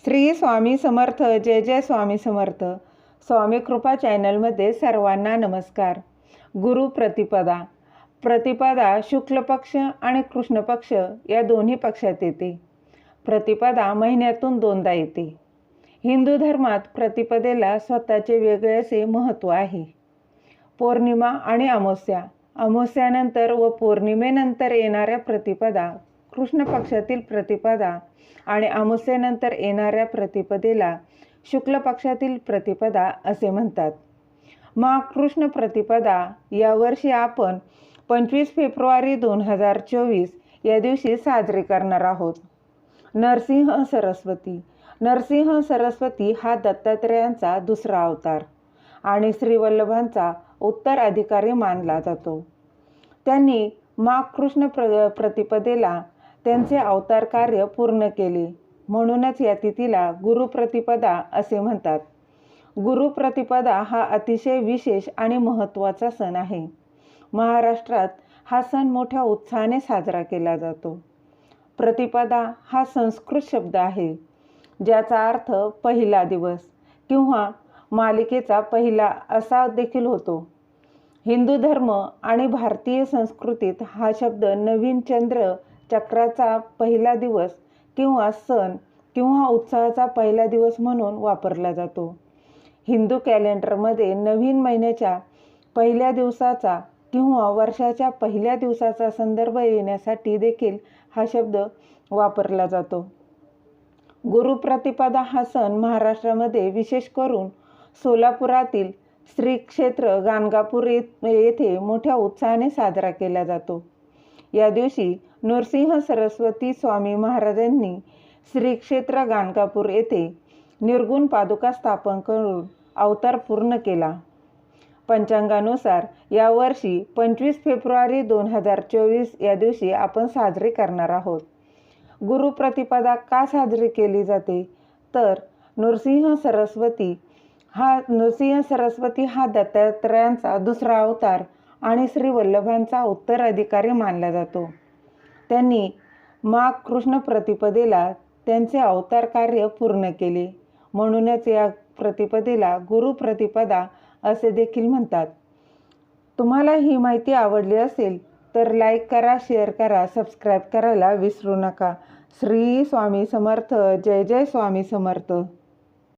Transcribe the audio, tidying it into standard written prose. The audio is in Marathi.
श्री स्वामी समर्थ. जय जय स्वामी समर्थ. स्वामी कृपा चॅनलमध्ये सर्वांना नमस्कार. गुरु प्रतिपदा. प्रतिपदा शुक्ल पक्ष आणि कृष्ण पक्ष या दोन्ही पक्षात येते. प्रतिपदा महिन्यातून 2दा येते. हिंदू धर्मात प्रतिपदेला स्वतःचे वेगळे असे महत्त्व आहे. पौर्णिमा आणि अमावस्या, अमावस्यानंतर व पौर्णिमेनंतर येणाऱ्या प्रतिपदा, कृष्ण पक्षातील प्रतिपदा आणि अमावस्येनंतर येणाऱ्या प्रतिपदेला शुक्ल पक्षातील प्रतिपदा असे म्हणतात. महाकृष्ण प्रतिपदा यावर्षी आपण 25 फेब्रुवारी 2024 या दिवशी साजरी करणार आहोत. नरसिंह सरस्वती. नरसिंह सरस्वती हा दत्तात्रेयांचा दुसरा अवतार आणि श्रीवल्लभांचा उत्तराधिकारी मानला जातो. त्यांनी माघ कृष्ण प्रतिपदेला त्यांचे अवतार कार्य पूर्ण केले, म्हणूनच या तिथीला गुरुप्रतिपदा असे म्हणतात. गुरुप्रतिपदा हा अतिशय विशेष आणि महत्त्वाचा सण आहे. महाराष्ट्रात हा सण मोठ्या उत्साहाने साजरा केला जातो. प्रतिपदा हा संस्कृत शब्द आहे, ज्याचा अर्थ पहिला दिवस किंवा मालिकेचा पहिला असा देखील होतो. हिंदू धर्म आणि भारतीय संस्कृतीत हा शब्द नवीन चंद्र चक्राचा पहिला दिवस किंवा सण किंवा उत्सवाचा पहिला दिवस म्हणून वापरला जातो. हिंदू कॅलेंडरमध्ये नवीन महिन्याच्या पहिल्या दिवसाचा किंवा वर्षाच्या पहिल्या दिवसाचा संदर्भ येण्यासाठी देखील हा शब्द वापरला जातो. गुरुप्रतिपदा हा सण महाराष्ट्रामध्ये विशेष करून सोलापुरातील श्री क्षेत्र गाणगापूर येथे मोठ्या उत्साहाने साजरा केला जातो. या दिवशी नरसिंह सरस्वती स्वामी महाराजांनी श्री क्षेत्र गाणगापूर येथे निर्गुण पादुका स्थापन करून अवतार पूर्ण केला. पंचांगानुसार यावर्षी 25 फेब्रुवारी 2024 या दिवशी आपण साजरी करणार आहोत. गुरुप्रतिपदा का साजरी केली जाते तर नरसिंह सरस्वती हा दत्तात्रेयांचा दुसरा अवतार आणि श्रीवल्लभांचा उत्तराधिकारी मानला जातो. त्यांनी माघ कृष्ण प्रतिपदेला त्यांचे अवतार कार्य पूर्ण केले, म्हणूनच या प्रतिपदेला गुरुप्रतिपदा असे देखील म्हणतात. तुम्हाला ही माहिती आवडली असेल तर लाईक करा, शेअर करा, सबस्क्राईब करायला विसरू नका. श्री स्वामी समर्थ. जय जय स्वामी समर्थ.